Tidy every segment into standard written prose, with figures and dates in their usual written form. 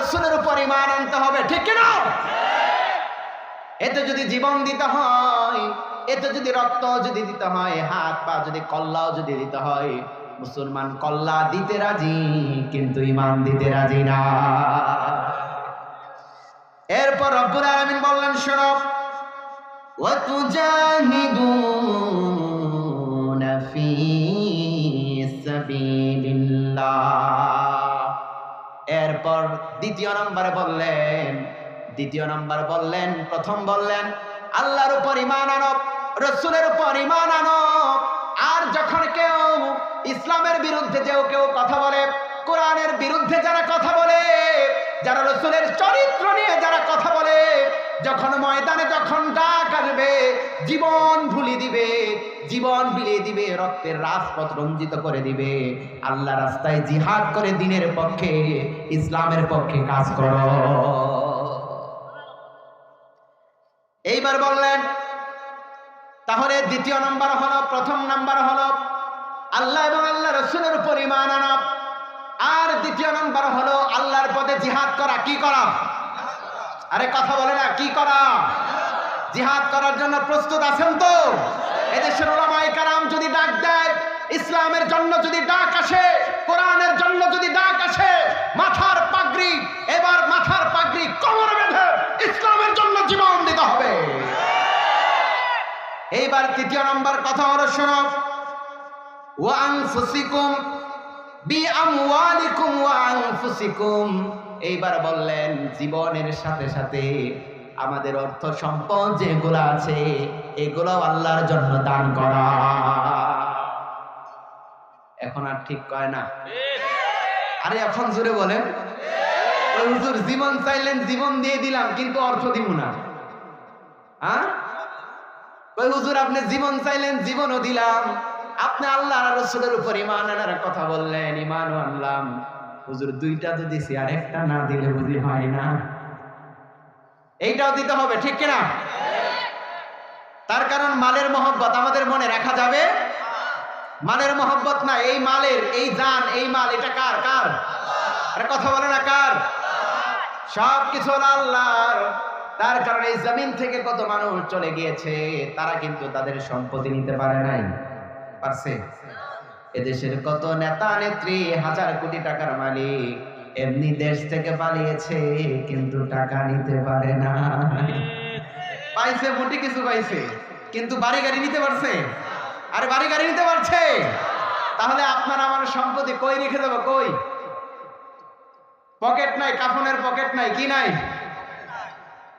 রাসূলের উপর ঈমান আনতে হবে, ঠিক কি না? এতে যদি জীবন দিতে হয়, এতে যদি রক্ত যদি দিতে হয়, হাত পা যদি কল্লাও যদি দিতে হয়, মুসলমান কল্লা দিতে রাজি কিন্তু ঈমান দিতে রাজি না। এরপর রব্বুল আলামিন বললেন, শোনো, ওয়াতুজাহিদুনা ফি সাবিলিল্লাহ। এরপর দ্বিতীয় নম্বরে বললেন, প্রথম বললেন আল্লাহর উপর ঈমান আনো, রাসূলের উপর ঈমান আনো। আর যখন কেউ ইসলামের বিরুদ্ধে কেউ কথা বলে, কোরআনের বিরুদ্ধে যারা কথা বলে, যারা রাসূলের চরিত্র নিয়ে যারা কথা বলে, যখন ময়দানে যখন ডাক আসবে, জীবন ভুলিয়ে দিবে, জীবন বিলিয়ে দিবে, রক্তের রাজপথ রঞ্জিত করে দিবে, আল্লাহ রাস্তায় জিহাদ করে দ্বীনের পক্ষে, ইসলামের পক্ষে কাজ করো। এইবার বললেন, তাহলে দ্বিতীয় নাম্বার হলো, প্রথম নাম্বার হলো আল্লাহ এবং আল্লাহ রাসূলের উপর ঈমান আনা, আর দ্বিতীয় নাম্বার হলো আল্লাহর পথে জিহাদ করা। কি করা? আরে কথা বলে না, কি করা? জিহাদ করার জন্য প্রস্তুত আছেন তো? এদেশের উলামায়ে কেরাম যদি ডাক দেয়, ইসলামের জন্য যদি ডাক আসে, কোরআনের জন্য যদি ডাক আসে, মাথার পাগড়ি, এবার মাথার পাগড়ি কোমরে বেঁধে ইসলামের জন্য জীবন দিতে হবে। এইবার তৃতীয় নম্বর কথা হলো, শোনো, ওয়া আনফুসিকুম বিআমওয়ালিকুম ওয়া আনফুসিকুম। এইবার বললেন জীবনের সাথে সাথে আমাদের অর্থ সম্পদ যেগুলো আছে এগুলো আল্লাহর জন্য দান করা। এখন আর ঠিক কয় না? আরে এখন জোরে বলেন। ওই হুজুর জীবন চাইলেন, জীবন দিয়ে দিলাম, কিন্তু অর্থ দিব না। হ্যাঁ, ওই হুজুর আপনি জীবন চাইলেন, জীবনও দিলাম, আপনি আল্লাহ আর রাসূলের উপর ঈমান আনার কথা বললেন, ঈমানও আনলাম, হুজুর দুইটা তো দিছি, আর একটা না দিলে বুঝি হয় না। এইটাও দিতে হবে, ঠিক কিনা? তার কারণ মালের মহব্বত আমাদের মনে রাখা যাবে। মালের মহব্বত না, এই মালের, এই জান, এই মাল, এটা কার? কার? আরে কথা বলে না, কার? সব কিছু আল্লাহর। তার কারণে এই জমিন থেকে কত মানুষ চলে গিয়েছে, তারা কিন্তু তাদের সম্পত্তি নিতে পারে নাই। পারছে? এদেশের কত নেতা নেত্রী, হাজার কোটি টাকার মালিক, এমনি দেশ থেকে পালিয়েছে, কিন্তু টাকা নিতে পারে না। পাইছে মোটি কিছু পাইছে, কিন্তু বাড়ি গাড়ি নিতে পারছে? আরে বাড়ি গাড়ি নিতে পারছে? তাহলে আপনার আমার সম্পত্তি কই রেখে দেবো? কই? পকেট নাই, কাফনের পকেট নাই, কি নাই?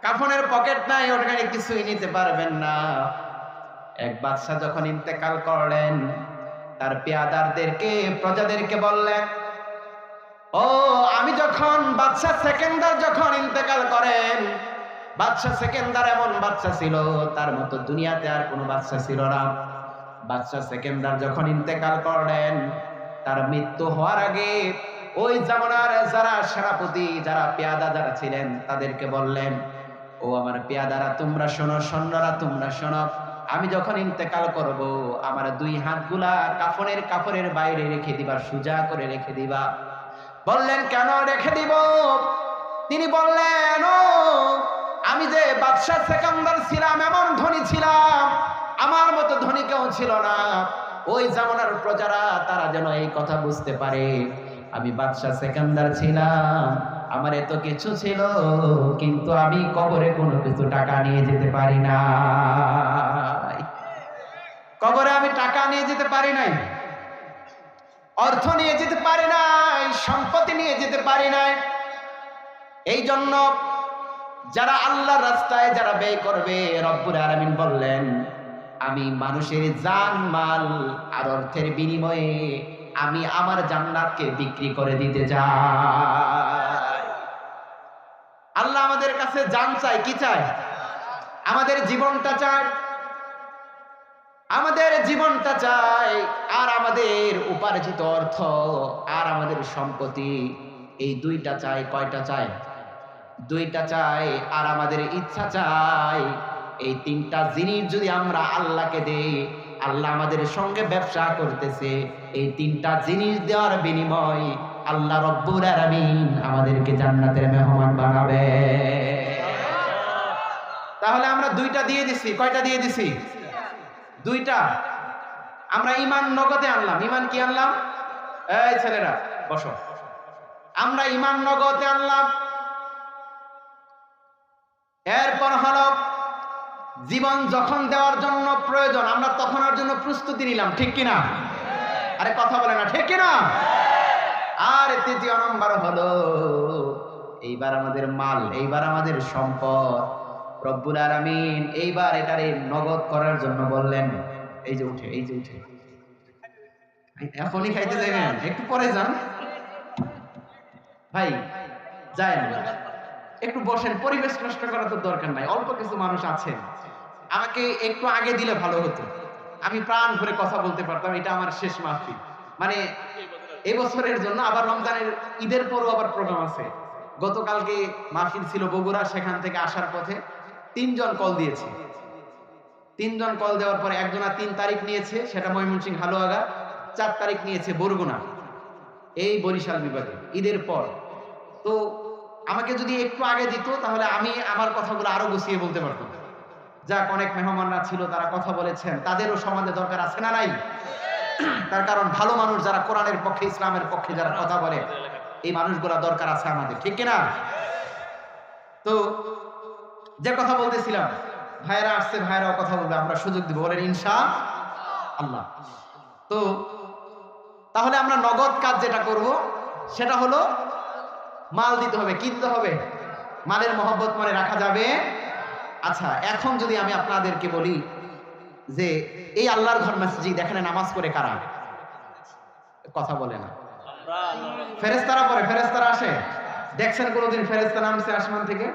কাফনের পকেট নাই, ওখানে কিছুই নিতে পারবেন না। এক বাদশা যখন ইন্তেকাল করলেন, তার পেয়াদারদেরকে, প্রজাদেরকে বললেন, ও আমি যখন বাদশা সেকেন্দার যখন ইন্তেকাল করেন, বাদশা সেকেন্দার এমন বাদশা ছিল, তার মতো দুনিয়াতে আর কোনো বাদশা ছিল না। বাদশা সেকেন্দার যখন ইন্তেকাল করলেন, তার মৃত্যু হওয়ার আগে ওই জামানার যারা সেনাপতি, যারা পেয়াদা যারা ছিলেন, তাদেরকে বললেন, ও আমার পেয়াদারা তোমরা শোনো, সৈন্যরা তোমরা শোনো, আমি যখন ইন্তেকাল করব, আমার দুই হাতগুলা কাফনের কাপড়ের বাইরে রেখে দিবা, সোজা করে রেখে দিবা। বললেন কেন রেখে দিব? তিনি বললেন, ও আমি যে বাদশা সেকেন্দার ছিলাম, এমন ধনী ছিলাম, আমার মতো ধনী কেউ ছিল না। ওই জামানার প্রজারা তারা যেন এই কথা বুঝতে পারে, আমি বাদশা সেকেন্দার ছিলাম, আমার এত কিছু ছিল, কিন্তু আমি কবরে কোনো কিছু টাকা নিয়ে যেতে পারি না। কবরে আমি টাকা নিয়ে যেতে পারি নাই, অর্থ নিয়ে যেতে পারি নাই, সম্পত্তি নিয়ে যেতে পারি নাই। এই জন্য যারা আল্লাহর রাস্তায় যারা ব্যয় করবে, রব্বুল আলামিন বললেন, আমি মানুষের জান, মাল আর অর্থের বিনিময়ে আমি আমার জান্নাতকে বিক্রি করে দিতে চাই। আল্লাহ আমাদের কাছে জান চাই, কি চাই? আমাদের জীবনটা চাই, আমাদের জীবনটা চাই, আর আমাদের উপার্জিত অর্থ আর আমাদের সম্পত্তি, এই দুইটা চাই। কয়টা চাই? দুইটা চাই। আর আমাদের ইচ্ছা চাই। এই তিনটা জিনিস যদি আমরা আল্লাহকে দেই, আল্লাহ আমাদের সঙ্গে ব্যবসা করতেছে, এই তিনটা জিনিস দেওয়ার বিনিময় আল্লাহ রব্বুল আলামিন আমাদেরকে জান্নাতের মেহমান বানাবে। তাহলে আমরা দুইটা দিয়ে দিছি। কয়টা দিয়ে দিছি? দুইটা। আমরা ঈমান নগদে আনলাম। ঈমান কি আনলাম? এই ছেলেরা বসো। আমরা ঈমান নগদে আনলাম। এরপর হলো জীবন যখন দেওয়ার জন্য প্রয়োজন আমরা তখন ওর জন্য প্রস্তুতি নিলাম, ঠিক কিনা? আরে কথা বলে না, ঠিক কিনা? আর তৃতীয় নম্বর হলো এইবার আমাদের মাল, এইবার আমাদের সম্পদ রব্বুল আলামিন এইবার এটারে নগদ করার জন্য বললেন। এই যে উঠে, এই যে উঠে, এখনই খাইতে যাবেন? একটু পরে যান ভাই, যায় না, একটু বসেন। পরিবেশ নষ্ট করার তো দরকার নাই, অল্প কিছু মানুষ আছেন। আমাকে একটু আগে দিলে ভালো হতো, আমি প্রাণ ভরে কথা বলতে পারতাম। এটা আমার শেষ মাহফিল, মানে এই বছরের জন্য। আবার রমজানের ঈদের পরও আবার প্রোগ্রাম আছে। গতকালকে মাহফিল ছিল বগুড়া, সেখান থেকে আসার পথে 3 জন কল দিয়েছে। 3 জন কল দেওয়ার পরে একজনা 3 তারিখ নিয়েছে, সেটা ময়মনসিংহ হালুয়াগা। 4 তারিখ নিয়েছে বরগুনা, এই বরিশাল বিভাগে, ঈদের পর। তো আমাকে যদি একটু আগে দিত তাহলে আমি আমার কথাগুলো আরো গুছিয়ে বলতে পারতাম। যাক, অনেক মেহমানরা ছিল, তারা কথা বলেছেন, তাদেরও সমাজে দরকার আছে না নাই? তার কারণ ভালো মানুষ যারা কোরআনের পক্ষে, ইসলামের পক্ষে যারা কথা বলে, এই মানুষগুলা দরকার আছে আমাদের, ঠিক কিনা? তো যে কথা বলতেছিলাম, ভাইরা আসছে, ভাইরাও কথা বলবে, আমরা সুযোগ দিব, বলেন ইনশাআল্লাহ। তো তাহলে আমরা নগদ কাজ যেটা করব সেটা হলো মাল দিতে হবে। কি দিতে হবে? মালের মহব্বত মনে রাখা যাবে। আচ্ছা, এখন যদি আমি আপনাদেরকে বলি যে এই আল্লাহর ঘর মসজিদ, এখানে নামাজ পড়ে কারা? কথা বলে না। ফেরেশতারা পড়ে, ফেরেশতারা আসে। দেখছেন কোনোদিন ফেরেশতা নামছে আসমান থেকে?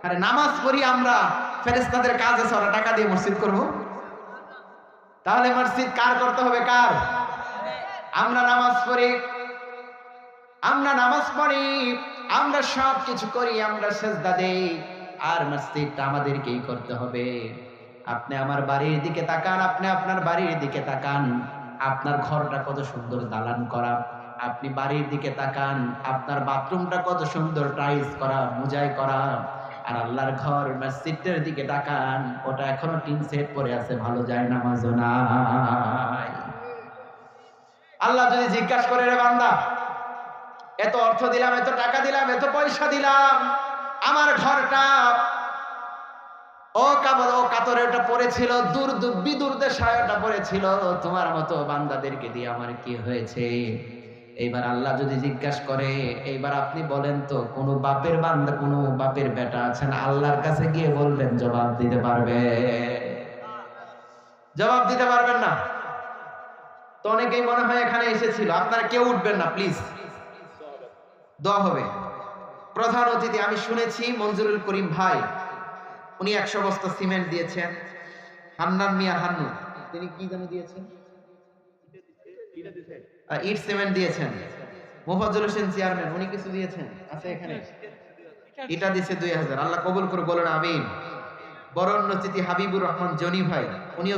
আরে নামাজ পড়ি আমরা, ফেরেশতাদের কাজ আছে ওরা টাকা দিয়ে মসজিদ করব। তাহলে মসজিদ কার করতে হবে? কার? আমরা নামাজ পড়ি, আমরা নামাজ পড়ি, আমরা সব কিছু করি, আমরা সেজদা দেই, আর মসজিদটা আমাদেরকেই করতে হবে। আপনি আমার বাড়ির দিকে তাকান, আপনি আপনার বাড়ির দিকে তাকান, আপনার ঘরটা কত সুন্দর দালান করা। আপনি বাড়ির দিকে তাকান, আপনার বাথরুমটা কত সুন্দর টাইলস করা, মোজাই করা। আর আল্লাহর ঘর মসজিদের দিকে তাকান, ওটা এখনো টিন সেট পরে আছে, ভালো যায় নামাজও নাই। আল্লাহ যদি জিজ্ঞাসা করে, রে বান্দা, এত অর্থ দিলাম, এত টাকা দিলাম, এত পয়সা দিলাম, আমার ঘরটা ও কাবর ও কাতরে ওটা পড়েছিল, দূর বিদূর দেশায় ওটা পড়েছিল, তোমার মতো বান্দাদেরকে দিয়ে আমার কি হয়েছে? এইবার আল্লাহ যদি জিজ্ঞাসা করে, এইবার আপনি বলেন তো, কোন বাপের বান্দা, কোন বাপের বেটা আছেন আল্লাহর কাছে গিয়ে বলবেন জবাব দিতে পারবে? জবাব দিতে পারবেন না। তো অনেকেই মনে হয় এখানে এসেছিল, আপনারা কেউ উঠবেন না প্লিজ, দোয়া হবে। প্রধান অতিথি আমি শুনেছি মঞ্জুরুল করিম ভাই, উনি 100 বস্তা সিমেন্ট দিয়েছেন। হান্নান মিয়া হান্নু, তিনি কি যেন দিয়েছেন? ইট সিমেন্ট দিয়েছেন। মোফাজ্জল হোসেন চেয়ারম্যান, উনি কিছু দিয়েছেন, আছে এখানে, এটা দিয়েছে 2000। আল্লাহ কবুল করে বলেন আমিন। বরণ্য অতিথি হাবিবুর রহমান জনি ভাই, উনিও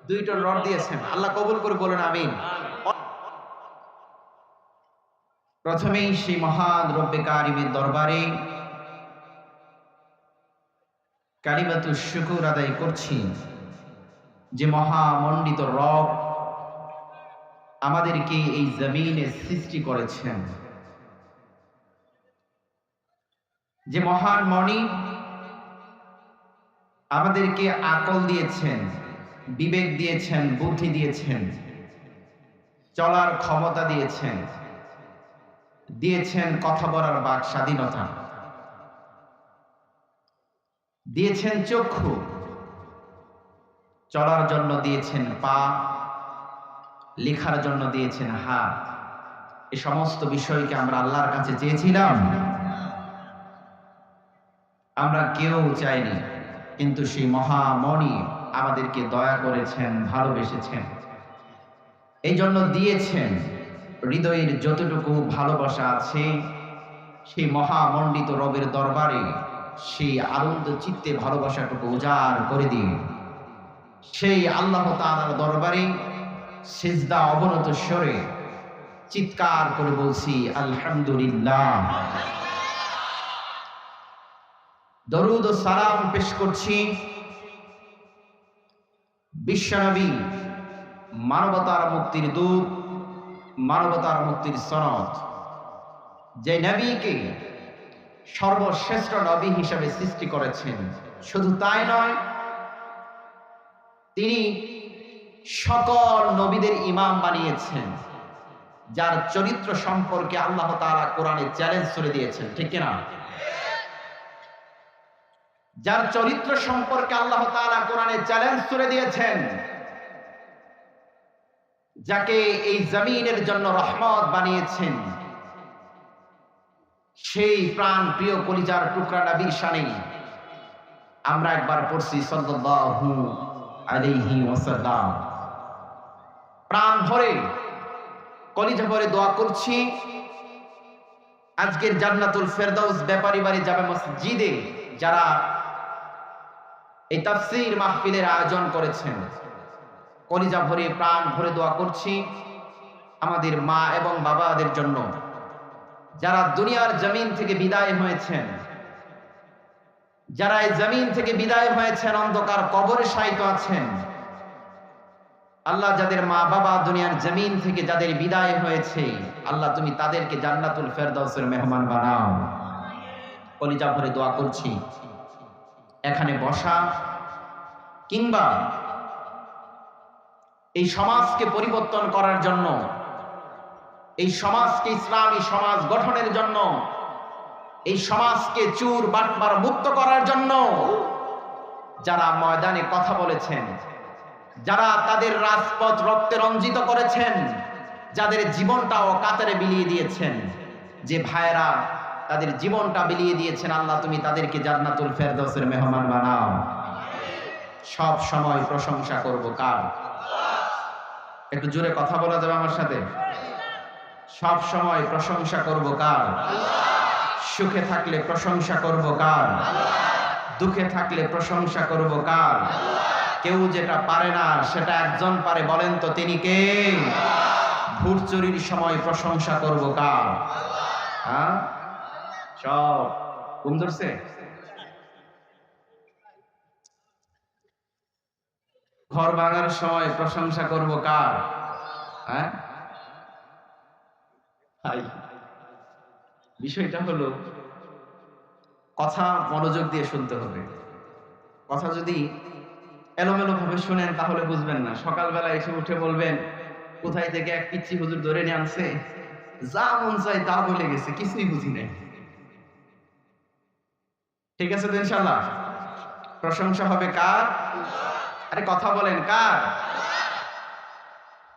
2 টন রড দিয়েছেন, আল্লাহ কবুল করে বলেন আমিন। প্রথমেই সেই মহান রব্বে কারিমের দরবারে কালিমাতুশ শুকর আদায় করছি, যে মহামণ্ডিত রব আমাদেরকে এই জমিনে সৃষ্টি করেছেন, যে মহান মণি আমাদেরকে আকল দিয়েছেন, বিবেক দিয়েছেন, বুদ্ধি দিয়েছেন, চলার ক্ষমতা দিয়েছেন, দিয়েছেন কথা বলার বাক স্বাধীনতা, দিয়েছেন চক্ষু, চলার জন্য দিয়েছেন পা, লেখার জন্য দিয়েছেন হাত। এই সমস্ত বিষয়কে আমরা আল্লাহর কাছে চেয়েছিলাম? আমরা কেউ চাইনি, কিন্তু সেই মহামণি আমাদেরকে দয়া করেছেন, ভালোবেসেছেন, এই জন্য দিয়েছেন। হৃদয়ের যতটুকু ভালোবাসা আছে সেই মহামণ্ডিত রবের দরবারে সেই আনন্দ চিত্তে ভালোবাসাটুকু উজাড় করে দিন। সেই আল্লাহ তাআলার দরবারে সিজদা অবনত স্বরে চিৎকার করে বলছি আলহামদুলিল্লাহ। দরুদ ও সালাম পেশ করছি বিশ্বনবী, মানবতার মুক্তির দূত, মানবতার মুক্তির সনদ, যে নবীকে সর্বশ্রেষ্ঠ নবী হিসেবে সৃষ্টি করেছেন। শুধু তাই নয়, তিনি সকল নবীদের ইমাম বানিয়েছেন, যার চরিত্র সম্পর্কে আল্লাহ তাআলা কোরআনে চ্যালেঞ্জ করে দিয়েছেন, ঠিক কিনা? যার চরিত্র সম্পর্কে আল্লাহ তাআলা কোরআনে চ্যালেঞ্জ করে দিয়েছেন, যাকে এই জমিনের জন্য রহমত বানিয়েছেন, সেই প্রাণ প্রিয় কলিজার টুকরা নবীর শানে আমরা একবার পড়ছি সাল্লাল্লাহু আলাইহি ওয়াসাল্লাম। প্রাণ ভরে কলিজা ভরে দোয়া করছি আজকের জান্নাতুল ফেরদাউস ব্যাপারী বাড়ি জামে মসজিদে যারা এই তাফসীর মাহফিলের আয়োজন করেছেন, কলিজা ভরে প্রাণ ভরে দোয়া করছি আমাদের মা এবং বাবাদের জন্য, যারা দুনিয়ার জমিন থেকে বিদায় হয়েছেন, যারা এই জমিন থেকে বিদায় হয়েছেন, অন্ধকার কবরে শায়িত আছেন। আল্লাহ, যাদের মা বাবা দুনিয়ার জমিন থেকে যাদের বিদায় হয়েছে, আল্লাহ তুমি তাদেরকে জান্নাতুল ফেরদাউসের মেহমান বানাও। কলিজা ভরে দোয়া করছি এখানে বসা কিংবা এই সমাজকে পরিবর্তন করার জন্য, এই সমাজকে ইসলামী সমাজ গঠনের জন্য, এই সমাজকে চুর বাটপার মুক্ত করার জন্য যারা ময়দানে কথা বলেছেন, যারা তাদের রাজপথ রক্তে রঞ্জিত করেছেন, যাদের জীবনটাও কাতারে বিলিয়ে দিয়েছেন, যে ভাইরা তাদের জীবনটা বিলিয়ে দিয়েছেন, আল্লাহ তুমি তাদেরকে জান্নাতুল ফেরদাউসের মেহমান বানাও। সব সময় প্রশংসা করব কার? একটু জোরে কথা বলা যাবে আমার সাথে? সব সময় প্রশংসা করব কার? সুখে থাকলে প্রশংসা করব কার? দুঃখে থাকলে প্রশংসা করব কার? কেউ যেটা পারে না সেটা একজন পারে, বলেন তো তিনি কে? ভোট চুরির সময় প্রশংসা করব কার? হ্যাঁ, সব ঘুম ধরছে। ঘর ভাঙার সময় প্রশংসা করব কার? হ্যাঁ, বিষয়টা হলো কথা মনোযোগ দিয়ে শুনতে হবে। কথা যদি এলোমেলো ভাবে শুনেন তাহলে বুঝবেন না। সকালবেলা এসে উঠে বলবেন কোথায় থেকে এক পিচ্চি হুজুর ধরে নিয়ে আনছে, যা মন চাই তা বলে গেছে, কিছুই বুঝি নাই। ঠিক আছে তো ইনশাআল্লাহ? প্রশংসা হবে কার? আরে কথা বলেন কার?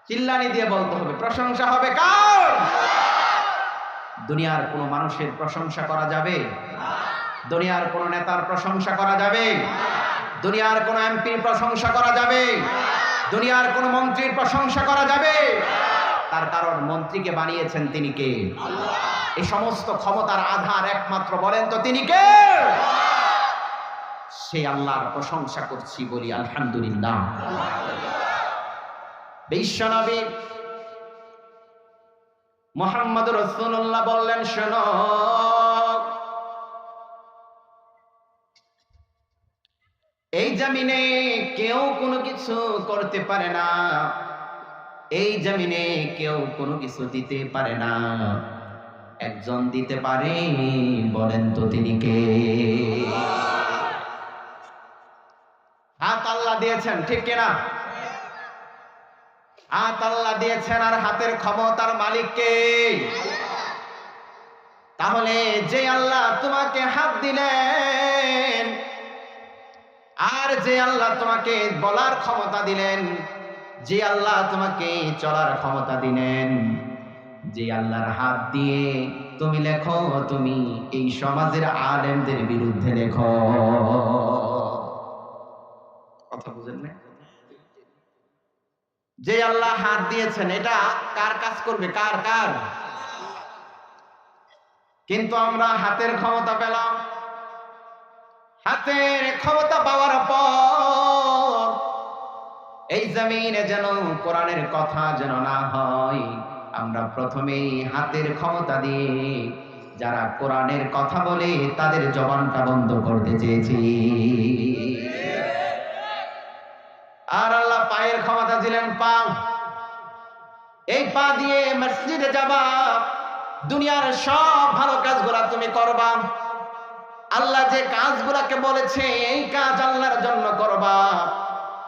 চিল্লানি দিয়ে বলতে হবে প্রশংসা হবে কার? দুনিয়ার কোন মানুষের প্রশংসা করা যাবে? দুনিয়ার কোন নেতার প্রশংসা করা যাবে? দুনিয়ার কোন এমপির প্রশংসা করা যাবে? দুনিয়ার কোন মন্ত্রীর প্রশংসা করা যাবে? তার কারণ মন্ত্রীকে বানিয়েছেন তিনি কে? এই সমস্ত ক্ষমতার আধার একমাত্র বলেন তো তিনি কে? সেই আল্লাহর প্রশংসা করছি, বলি আলহামদুলিল্লাহ। বিশ্বনবী মুহাম্মদ রাসূলুল্লাহ বললেন, শোনো, এই জমিনে কেউ কোনো কিছু করতে পারে না, এই জমিনে কেউ কোনো কিছু দিতে পারে না, একজন দিতে পারে, বলেন তো তিনি কে? হাত আল্লাহ দিয়েছেন, ঠিক কিনা? হাত আল্লাহ দিয়েছেন, আর হাতের ক্ষমতার মালিক কে? তাহলে যে আল্লাহ তোমাকে হাত দিলেন, আর যে আল্লাহ তোমাকে বলার ক্ষমতা দিলেন, যে আল্লাহ তোমাকে চলার ক্ষমতা দিলেন, যে আল্লাহর হাত দিয়ে তুমি লেখো, তুমি এই সমাজের আলেমদের বিরুদ্ধে লেখো, কথা বুঝেন না? যে আল্লাহ হাত দিয়েছেন, এটা কার কাজ করবে? কার কার? কিন্তু আমরা হাতের ক্ষমতা পেলাম, হাতের ক্ষমতা পাওয়ার পর এই জমিনে যেন কোরআনের কথা যেন না হয়, আমরা প্রথমেই হাতের ক্ষমতা দিয়ে যারা কোরআনের কথা বলে তাদের জবানটা বন্ধ করতে চেয়েছি, আর আল্লাহ পায়ের ক্ষমতা দিলেন পা। এই পা দিয়ে মসজিদে যাবা, দুনিয়ার সব ভালো কাজগুলা তুমি করবা। আল্লাহ যে কাজগুলাকে বলেছে এই কাজ আল্লাহর জন্য করবা,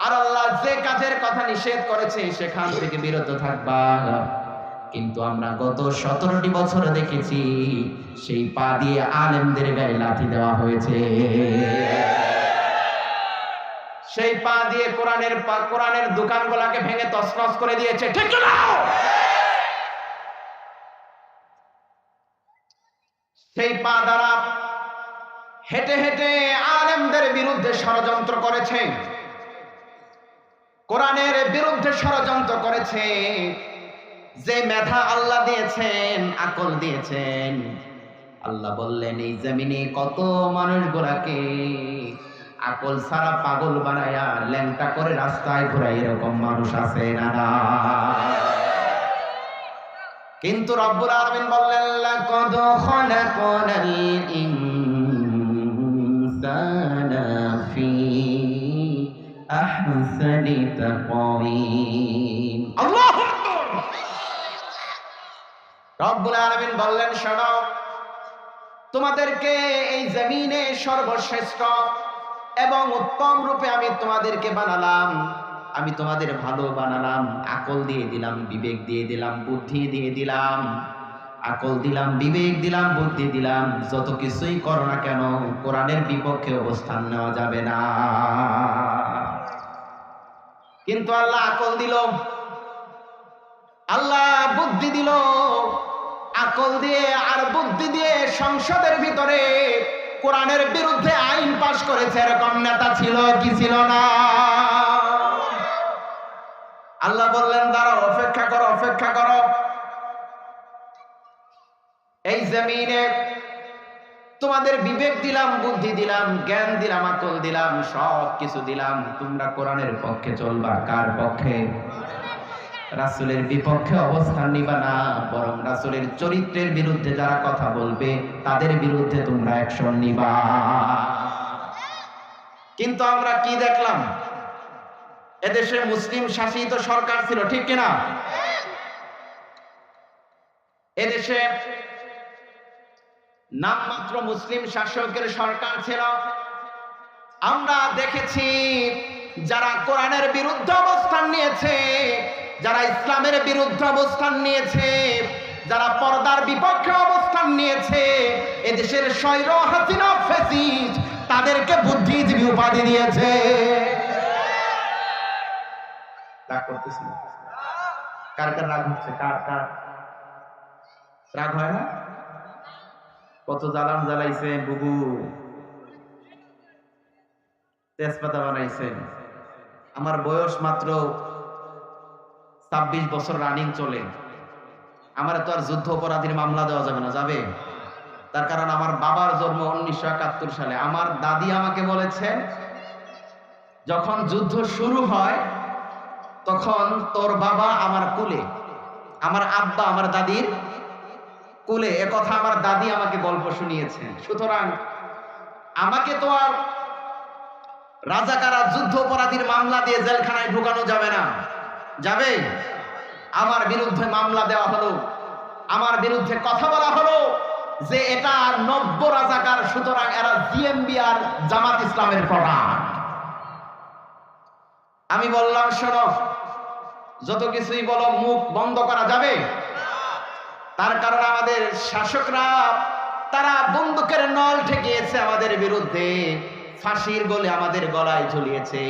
আর আল্লাহ যে কাজের কথা নিষেধ করেছে সেখান থেকে বিরত থাকবা। কিন্তু আমরা গত 17টি বছর দেখেছি সেই পা দিয়ে আলেমদের গায়ে লাথি দেওয়া হয়েছে, সেই পা দিয়ে কোরআনের দোকানগুলাকে ভেঙে তছনছ করে দিয়েছে, ঠিক না? সেই পা দ্বারা হেঁটে হেঁটে আলেমদের বিরুদ্ধে ষড়যন্ত্র করেছে, কোরআনের বিরুদ্ধে ষড়যন্ত্র করেছে। যে মেধা আল্লাহ দিয়েছেন, আকল দিয়েছেন, আল্লাহ বললেন এই জমিনে কত মানুষগুলাকে আকল ছাড়া পাগল বানায়া ল্যাংটা করে রাস্তায় ঘুরাই এরকম মানুষ আছে না? কিন্তু রব্বুল আলামিন বললেন লাকাদ খালাকনাল ইনসানা ফি আহসানি তাকওয়িম। আল্লাহু আকবার। রব্বুল আলামিন বললেন শোনো, তোমাদেরকে এই জমিনে সর্বশ্রেষ্ঠ এবং উত্তম রূপে আমি তোমাদেরকে বানালাম, আমি তোমাদের ভালো বানালাম, আকল দিয়ে দিলাম, বিবেক দিয়ে দিলাম, বুদ্ধি দিয়ে দিলাম। আকল দিলাম, বিবেক দিলাম, বুদ্ধি দিলাম, যত কিছুই করো না কেন কোরআনের বিপক্ষে অবস্থান নেওয়া যাবে না। কিন্তু আল্লাহ আকল দিল, আল্লাহ বুদ্ধি দিল, আকল দিয়ে আর বুদ্ধি দিয়ে সংসদের ভিতরে কোরআনের বিরুদ্ধে আইন পাশ করেছে এরকম নেতা ছিল কি ছিল না? আল্লাহ বললেন দাঁড়াও, অপেক্ষা করো, অপেক্ষা করো। এই জমিনে তোমাদের বিবেক দিলাম, বুদ্ধি দিলাম, জ্ঞান দিলাম, আকল দিলাম, সব কিছু দিলাম, তোমরা কোরআনের পক্ষে চলবা। কার পক্ষে? রাসূলের বিপক্ষে অবস্থান নিবা না, বরং রাসূলের চরিত্রের বিরুদ্ধে যারা কথা বলবে তাদের বিরুদ্ধে তোমরা অ্যাকশন নিবা। কিন্তু আমরা কি দেখলাম? এদেশে মুসলিম শাসিত সরকার ছিল, ঠিক কিনা? এদেশে নামমাত্র মুসলিম শাসকের সরকার ছিল। আমরা দেখেছি যারা কোরআনের বিরুদ্ধে অবস্থান নিয়েছে, যারা ইসলামের বিরুদ্ধে অবস্থান নিয়েছে, যারা পর্দার বিপক্ষে অবস্থান নিয়েছে, এদেশের স্বৈর হাসিনা ফ্যাসিস্ট তাদেরকে বুদ্ধিজীবী উপাধি দিয়েছে। রাগ করতেছি? কার কার রাগ হচ্ছে? কার কার রাগ হয় না? কত জ্বালান জ্বালাইছে, বুবু তেজপাতা বানাইছেন। আমার বয়স মাত্র 26 বছর রানিং চলে। আমার তো আর যুদ্ধ অপরাধীর মামলা দেওয়া যাবে না। যাবে? তার কারণ আমার বাবার জন্ম 1971 সালে। আমার দাদি আমাকে বলেছেন যখন যুদ্ধ শুরু হয় তখন তোর বাবা আমার কুলে, আমার আব্বা আমার দাদির কুলে। একথা আমার দাদি আমাকে গল্প শুনিয়েছেন। সুতরাং আমাকে তো আর রাজাকারা যুদ্ধ অপরাধীর মামলা দিয়ে জেলখানায় ঢুকানো যাবে না। যাবে? আমার বিরুদ্ধে মামলা দেওয়া হলো, আমার বিরুদ্ধে কথা বলা হলো যে এটা 90 রাজাকার, সুতরাং এরা জিএমবি আর জামাত ইসলামের প্রোডাক্ট। আমি বললাম শোনো, যত কিছুই বলো মুখ বন্ধ করা যাবে? তার কারণ আমাদের শাসকরা তারা বন্দুকের নল ঠেকিয়েছে আমাদের বিরুদ্ধে, ফাঁসির গলে আমাদের গলায় ঝুলিয়েছে।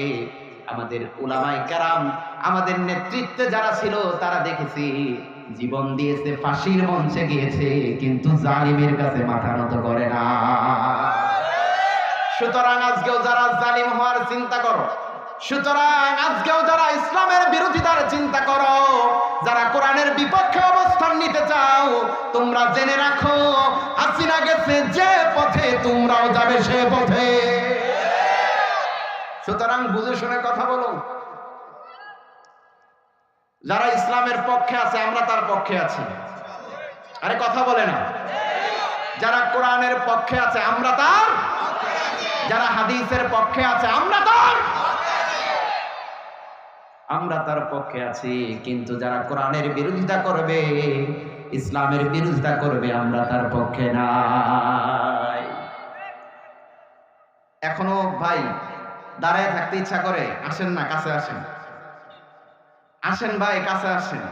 আমাদের উলামায়ে কেরাম, আমাদের নেতৃত্বে যারা ছিল তারা দেখেছি জীবন দিয়েছে, ফাঁসির মঞ্চে গিয়েছে, কিন্তু জালিমের কাছে মাথা নত করে না। সুতরাং আজকেও যারা জালিম হওয়ার চিন্তা করো, সুতরাং আজকেও যারা ইসলামের বিরোধিতার চিন্তা করো, যারা কোরআনের বিপক্ষে অবস্থান নিতে চাও, তোমরা জেনে রাখো হাসিনা গেছে যে পথে, তোমরাও যাবে সে পথে। সুতরাং বুঝে শুনে কথা বলো। যারা ইসলামের পক্ষে আছে আমরা তার পক্ষে আছি। আরে কথা বলে না। যারা কোরআনের পক্ষে আছে আমরা তার, যারা হাদিসের পক্ষে আছে আমরা তার পক্ষে আছি। কিন্তু যারা কোরআনের বিরোধিতা করবে, ইসলামের বিরোধিতা করবে, আমরা তার পক্ষে নাই। এখনো ভাই দাঁড়ায় থাকতে ইচ্ছা করে? আসেন না, কাছে আসেন, আসেন ভাই, কাছে আসেন।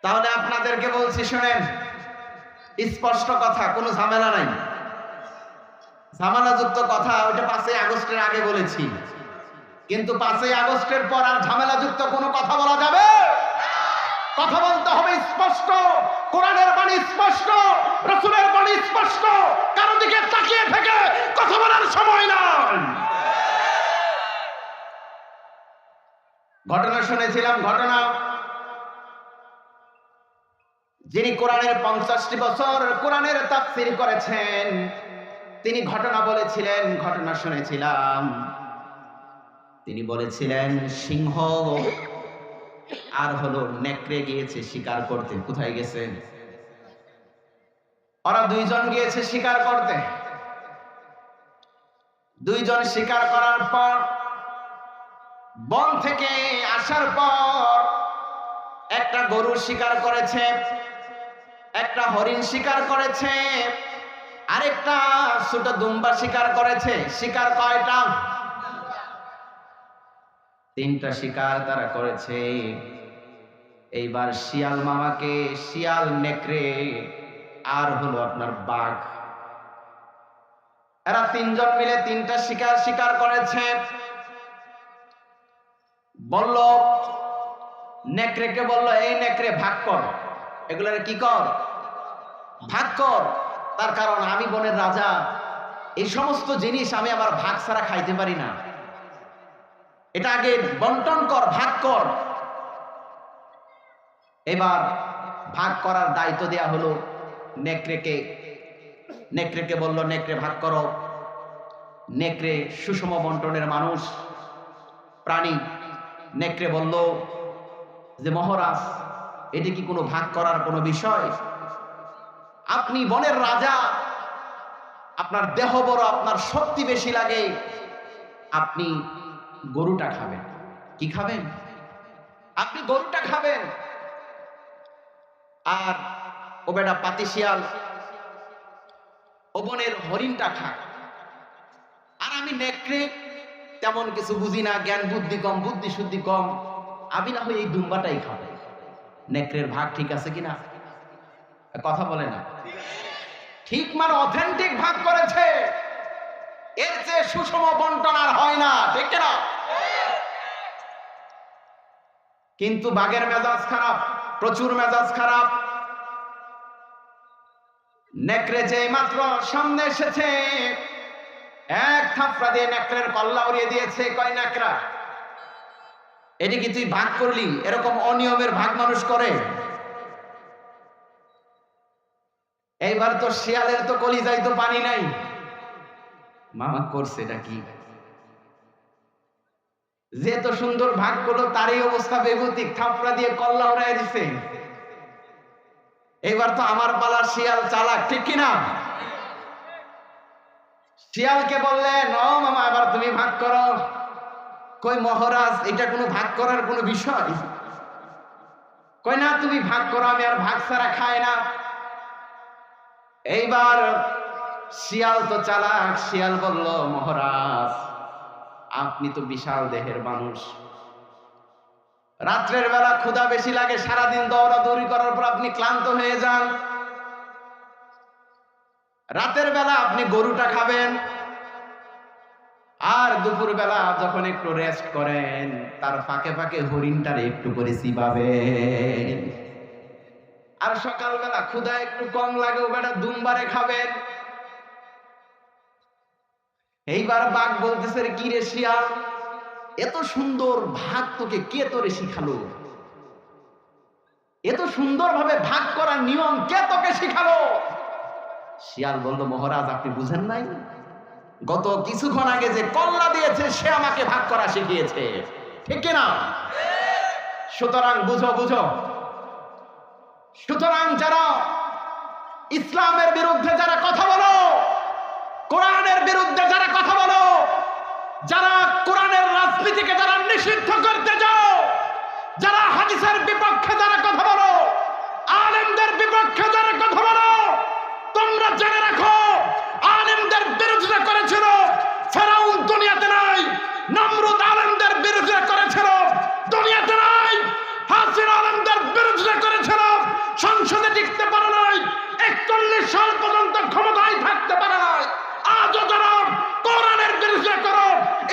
তাহলে আপনাদেরকে বলছি, শোনেন, স্পষ্ট কথা, কোনো ঝামেলা নাই। ঝামেলাযুক্ত কথা ওইটা 5ই আগস্টের আগে বলেছি, কিন্তু 5ই আগস্টের পর আর ঝামেলাযুক্ত কোনো কথা বলা যাবে? কথা বলতে হবে স্পষ্ট। কোরআনের বাণী স্পষ্ট, রাসূলের বাণী স্পষ্ট। কারো দিকে তাকিয়ে থেকে কথা বলার সময় নাই। ঘটনা শুনেছিলাম, ঘটনা, যিনি কোরআনের 50টি বছর কোরআনের তাফসীর করেছেন, তিনি ঘটনা বলেছিলেন, ঘটনা শুনেছিলাম। তিনি বলেছিলেন সিংহ আর হলো নেকড়ে গিয়েছে শিকার করতে। কোথায় গেছে? ওরা দুইজন গিয়েছে শিকার করতে। দুইজন শিকার করার পর বন থেকে আসার পর একটা গরু শিকার করেছে, একটা হরিণ শিকার করেছে, আরেকটা ছোট দুম্বা শিকার করেছে। শিকার কয়টা? 3টা শিকার তারা করেছে। এইবার শিয়াল মামাকে, শিয়াল, নেকড়ে আর হলো আপনার বাঘ, এরা 3জন মিলে 3টা শিকার করেছে। বলল, নেকড়েকে বলল, এই নেকড়ে ভাগ কর, এগুলোর কি কর, ভাগ কর। তার কারণ আমি বনের রাজা, এই সমস্ত জিনিস আমি আমার ভাগ ছাড়া খাইতে পারি না, এটা আগে বন্টন কর, ভাগ কর। এবার ভাগ করার দায়িত্ব দেয়া হলো নেকড়েকে। নেকড়েকে বলল, নেকড়ে ভাগ করো। নেকড়ে সুষম বন্টনের মানুষ, প্রাণী। নেকড়ে বলল যে মহারাজ, এটি কি কোনো ভাগ করার কোনো বিষয়? আপনি বনের রাজা, আপনার দেহ বড়, আপনার শক্তি বেশি লাগে, আপনি গরুটা খাবেন। কি খাবেন? আপনি গরুটা খাবেন। আর ও বেটা পাতিশিয়াল, ও বনের হরিণটা খাক। আর আমি নেকড়ে, তেমন কিছু বুঝি না, জ্ঞান বুদ্ধি কম, বুদ্ধি শুদ্ধি কম, আমি না হয় এই দুম্বাটাই খাবো। নেকড়ের ভাগ ঠিক আছে কিনা? কথা বলে না। ঠিক, মানে অথেন্টিক ভাগ করেছে। এর চেয়ে সুষম বন্টন আর হয় না, ঠিক কিনা? কিন্তু বাঘের মেজাজ খারাপ, প্রচুর মেজাজ খারাপ। নেকড়ে যে মাত্র সামনে এসেছে, এক থাপড়া দিয়ে নেকড়ের কল্লা উড়িয়ে দিয়েছে। কয়, নেকড়া, এটি কি তুই ভাগ করলি? এরকম অনিয়মের ভাগ মানুষ করে? এইবার তো শিয়ালের তো কলিজায় তো পানি নাই, মামা করছে এটা কি? যে তো সুন্দর ভাগ করলো তারই অবস্থা বেগতিক, থাপড়া দিয়ে কল্লা উড়াই দিছে। এইবার তো আমার পালার, শিয়াল চালাক, ঠিক কিনা? শিয়ালকে বললেন, ও মামা, এবার তুমি ভাগ করো। কই, মহারাজ, এটা কোনো ভাগ করার কোনো বিষয়? কই না, তুমি ভাগ করো, আমি আর ভাগ ছাড়া খাই না। এইবার শিয়াল তো চালাক, শিয়াল বলল, মহারাজ, আপনি তো বিশাল দেহের মানুষ, রাত্রের বেলা ক্ষুধা বেশি লাগে, সারাদিন দৌড়াদৌড়ি করার পর আপনি ক্লান্ত হয়ে যান, রাতের বেলা আপনি গরুটা খাবেন, আর দুপুর বেলা যখন একটু রেস্ট করেন, তার ফাঁকে ফাঁকে হরিণটার একটু করে চিবাবেন। আর সকালবেলা ক্ষুধা একটু কম লাগে, ওটা দুমবারে খাবেন। এইবার বাঘ বলতেছে, কি রে শিয়াল, এত সুন্দর ভাগ তোকে কে তোরে শিখালো? এত সুন্দরভাবে ভাগ করার নিয়ম কে তোকে শিখালো? শিয়াল বলল, মহারাজ, আপনি বুঝেন নাই, গত কিছুক্ষণ আগে যে কল্লা দিয়েছে সে আমাকে ভাগ করা শিখিয়েছে, ঠিক কিনা? সুতরাং বুঝো সুতরাং যারা ইসলামের বিরুদ্ধে যারা কথা বলো, কোরআনের বিরুদ্ধে যারা কথা বলো, যারা কোরআনের রাজনীতিকে যারা নিষিদ্ধ করতে যাও, যারা হাদিসের বিপক্ষে যারা কথা বলো, আলেমদের বিপক্ষে যারা কথা বলো, তোমরা জেনে রাখো আলেমদের বিরোধিতা করেছিল ফেরাউন, দুনিয়াতে নাই। নমরুদ আলেমদের বিরোধিতা করেছিল, দুনিয়াতে নাই। হাসিন আলেমদের বিরোধিতা করেছিল, সংসদে টিকতে পারে নাই। 41 সাল পর্যন্ত ক্ষমতায় থাকতে পারে নাই। আজও যারা কোরআনের বিরোধিতা করো,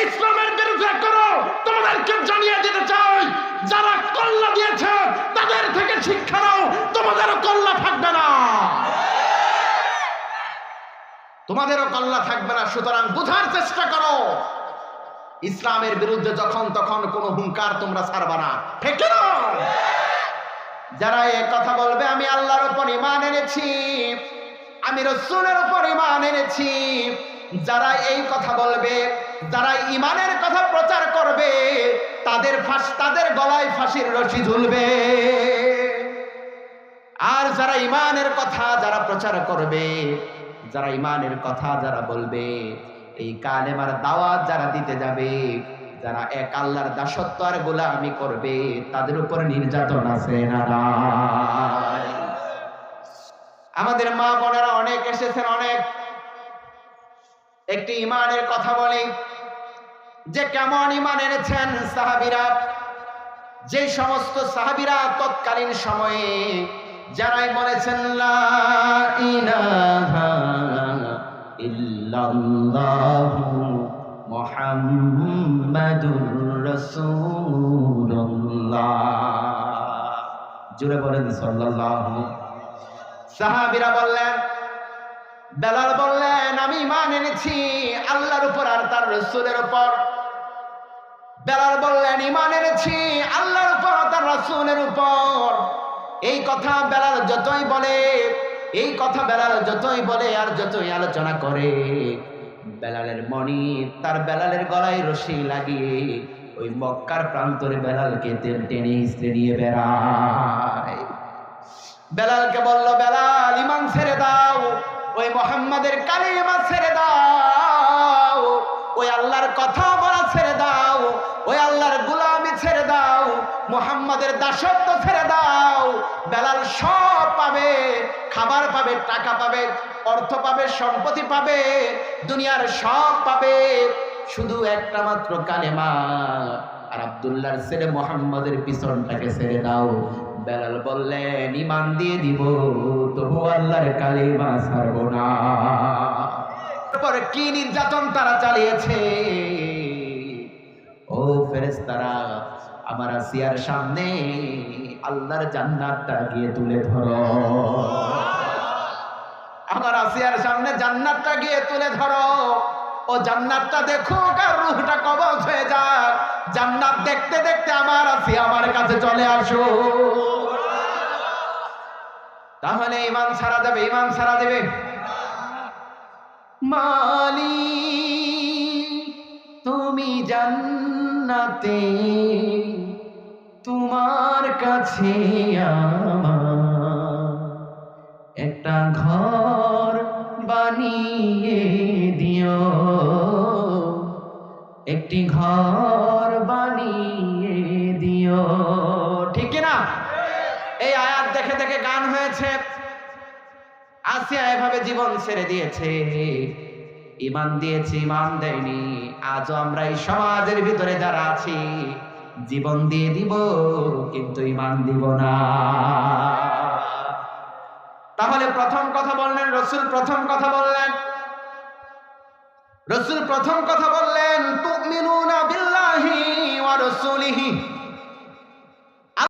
ইসলামের বিরোধিতা করো, তোমাদেরকে জানিয়ে দিতে চাই, যারা কল্লা দিয়েছে তাদের থেকে শিক্ষা নাও, তোমাদেরও কল্লা থাকবে না, তোমাদেরও কল্লা থাকবে না। সুতরাং বোঝার চেষ্টা করো, ইসলামের বিরুদ্ধে যখন তখন কোনো হুঙ্কার তোমরা ছাড়বা না, ঠিক না? যারা এই কথা বলবে আমি আল্লাহর উপর ঈমান এনেছি, আমি রাসূলের উপর ঈমান এনেছি, যারা এই কথা বলবে, যারা ঈমানের কথা প্রচার করবে, তাদের গলায় ফাঁসির রশি ঝুলবে। আর যারা ঈমানের কথা যারা প্রচার করবে, যারা ঈমানের কথা যারা বলবে, এই কালেমার দাওয়াত যারা দিতে যাবে, যারা এক আল্লাহর দাসত্ব আর গোলামি করবে, তাদের উপর নির্যাতন আছে না নাই? আমাদের মা বোনেরা অনেক এসেছেন, অনেক একটি ঈমানের কথা বলি যে কেমন ঈমান এনেছেন সাহাবীরা। যে সমস্ত সাহাবীরা তৎকালীন সময়ে যারাই বলেছেন লা ইলাহা ইল্লাল্লাহু মুহাম্মাদুর রাসূলুল্লাহ, জোরে বলেন সাল্লাল্লাহু। সাহাবীরা বললেন, বেলাল বললেন আমি ঈমান এনেছি আল্লাহর উপর আর তার রাসূলের উপর। বেলাল বললেন ঈমান এনেছি আল্লাহর উপর আর তার রাসূলের উপর। এই কথা বেলাল যতই বলে, এই কথা বেলাল যতই বলে আর যতই আলোচনা করে, বেলালের মনি তার বেলালের গলায় রশি লাগিয়ে ওই মক্কার প্রান্তরে বেলালকে টেনে হিঁচড়ে নিয়ে বেড়ায়। বেলালকে বলল, বেলাল ঈমান ছেড়ে দাও, ওই মুহাম্মাদের কালিমা ছেড়ে দাও, ওই আল্লাহর কথা বলা ছেড়ে দাও, ওই আল্লাহর গোলামি ছেড়ে দাও, মুহাম্মাদের দাসত্ব ছেড়ে দাও। বেলাল সব পাবে, খাবার পাবে, টাকা পাবে, অর্থ পাবে, সম্পত্তি পাবে, দুনিয়ার সব পাবে, শুধু একটা মাত্র কালেমা আর আব্দুল্লাহর ছেলে মুহাম্মাদের পিছনটাকে ছেড়ে দাও। বেলাল বললেন ঈমান দিয়ে দিব, তবু আল্লাহর কালিমা ছাড়বো না। তারপরে কি নির্যাতন তারা চালিয়েছে! ও ফেরেশতারা, আমার আসিয়ার সামনে আল্লাহর জান্নাতটা গিয়ে তুলে ধরো, আমার আসিয়ার সামনে জান্নাতটা গিয়ে তুলে ধরো। ও জান্নাতটা দেখুক আর রূহটা কবজ হয়ে যাক। জান্নাত দেখতে দেখতে আমার আসিয়া আমার কাছে চলে আসো। তাহলে ঈমান ছাড়া যাবে, ঈমান ছাড়া দেবে। মালিক তুমি জান্নাতে, তোমার কাছে আমার একটা ঘর বানিয়ে দিও, একটি ঘর বানিয়ে দিও, ঠিক না? এই আয়াত দেখে দেখে গান হয়েছে। আসিয়া এভাবে জীবন ছেড়ে দিয়েছে, ঈমান দিয়েছে, ঈমান দেয়নি। আজও আমরা এই সমাজের ভিতরে যারা আছি, জীবন দিয়ে দিব কিন্তু ঈমান দিব না। তাহলে প্রথম কথা বললেন রাসূল, প্রথম কথা বললেন রাসূল, প্রথম কথা বললেন তুমিনুনা বিল্লাহি ওয়া রাসূলিহি